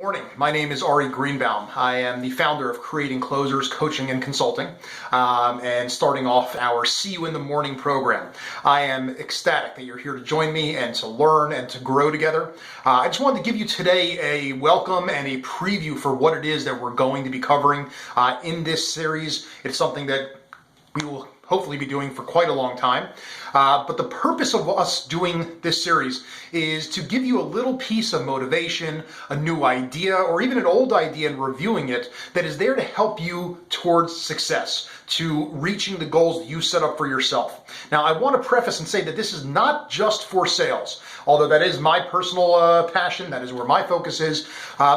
Morning. My name is Ari Greenbaum. I am the founder of Creating Closers Coaching and Consulting, and starting off our See You in the Morning program. I am ecstatic that you're here to join me and to learn and to grow together. I just wanted to give you today a welcome and a preview for what it is that we're going to be covering in this series. It's something that we will hopefully be doing for quite a long time. But the purpose of us doing this series is to give you a little piece of motivation, a new idea, or even an old idea and reviewing it that is there to help you towards success, to reaching the goals that you set up for yourself. Now, I want to preface and say that this is not just for sales, although that is my personal passion, that is where my focus is.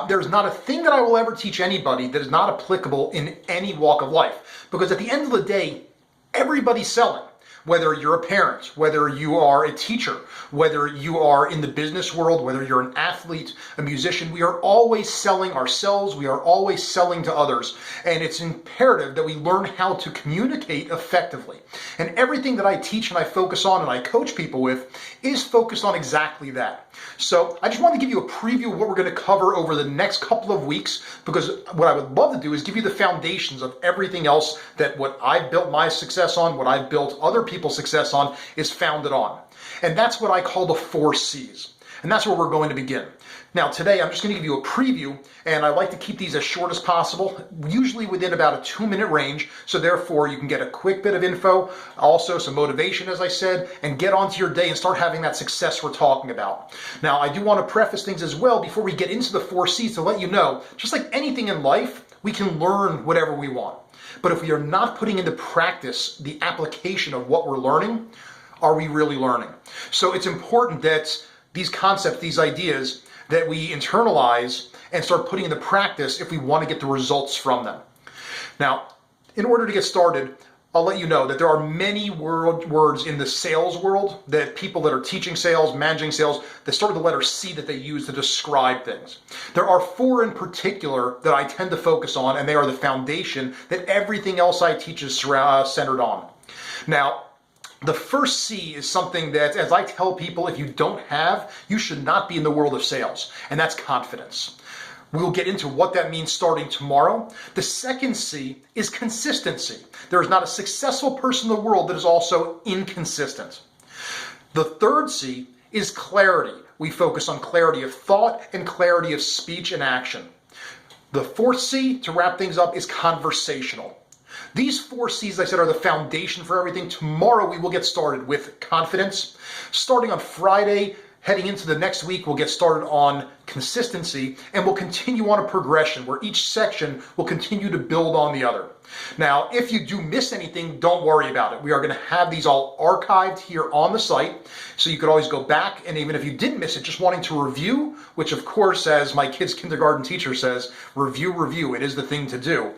There's not a thing that I will ever teach anybody that is not applicable in any walk of life, because at the end of the day, everybody's selling. Whether you're a parent, whether you are a teacher, whether you are in the business world, whether you're an athlete, a musician, we are always selling ourselves. We are always selling to others. And it's imperative that we learn how to communicate effectively. And everything that I teach and I focus on and I coach people with is focused on exactly that. So I just wanted to give you a preview of what we're going to cover over the next couple of weeks, because what I would love to do is give you the foundations of everything else that what I've built my success on, what I've built other people's success on is founded on. And that's what I call the 4 C's. And that's where we're going to begin. Now today I'm just going to give you a preview, and I like to keep these as short as possible, usually within about a 2-minute range, so therefore you can get a quick bit of info, also some motivation as I said, and get onto your day and start having that success we're talking about. Now I do want to preface things as well before we get into the 4 C's to let you know, just like anything in life, we can learn whatever we want. But if we are not putting into practice the application of what we're learning, are we really learning? So it's important that these concepts, these ideas, that we internalize and start putting into practice if we want to get the results from them. Now, in order to get started, I'll let you know that there are many words in the sales world that people that are teaching sales, managing sales, that start with the letter C that they use to describe things. There are 4 in particular that I tend to focus on, and they are the foundation that everything else I teach is centered on. Now, the first C is something that, as I tell people, if you don't have, you should not be in the world of sales, and that's confidence. We'll get into what that means starting tomorrow. The second C is consistency. There is not a successful person in the world that is also inconsistent. The third C is clarity. We focus on clarity of thought and clarity of speech and action. The fourth C, to wrap things up, is conversational. These 4 C's, I said, are the foundation for everything. Tomorrow we will get started with confidence. Starting on Friday, heading into the next week, we'll get started on consistency, and we'll continue on a progression where each section will continue to build on the other. Now, if you do miss anything, don't worry about it. We are going to have these all archived here on the site, so you could always go back, and even if you did miss it, just wanting to review, which of course, as my kid's kindergarten teacher says, review, it is the thing to do.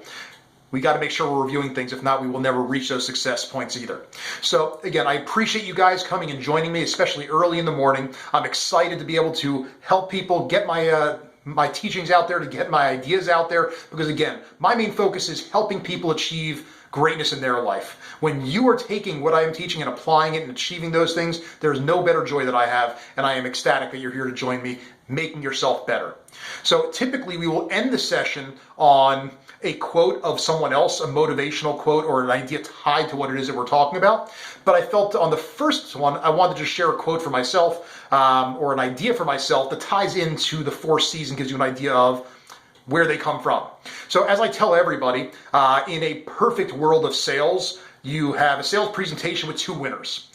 We got to make sure we're reviewing things. If not, we will never reach those success points either. So again, I appreciate you guys coming and joining me, especially early in the morning. I'm excited to be able to help people get my teachings out there, to get my ideas out there, because again, my main focus is helping people achieve greatness in their life. When you are taking what I am teaching and applying it and achieving those things, there's no better joy that I have, and I am ecstatic that you're here to join me, making yourself better. So typically we will end the session on a quote of someone else, a motivational quote or an idea tied to what it is that we're talking about. But I felt on the first one, I wanted to just share a quote for myself or an idea for myself that ties into the 4 C's and gives you an idea of where they come from. So as I tell everybody, in a perfect world of sales, you have a sales presentation with 2 winners.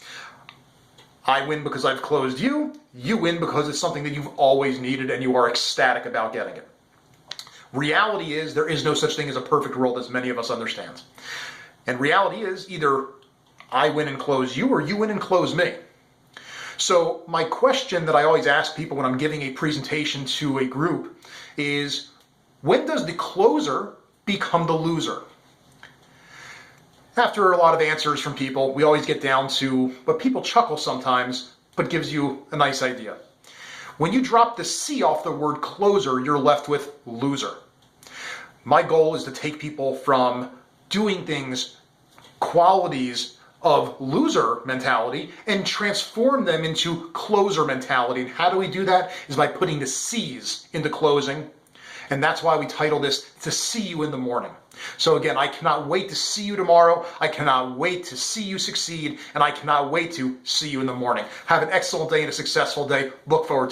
I win because I've closed you. You win because it's something that you've always needed and you are ecstatic about getting it. Reality is there is no such thing as a perfect world, as many of us understand. And reality is either I win and close you or you win and close me. So my question that I always ask people when I'm giving a presentation to a group is, when does the closer become the loser? After a lot of answers from people, we always get down to, but people chuckle sometimes, but gives you a nice idea. When you drop the C off the word closer, you're left with loser. My goal is to take people from doing things, qualities of loser mentality, and transform them into closer mentality. And how do we do that? Is by putting the C's into closing And that's why we title this To See You in the Morning. So again, I cannot wait to see you tomorrow. I cannot wait to see you succeed, and I cannot wait to see you in the morning. Have an excellent day and a successful day. Look forward to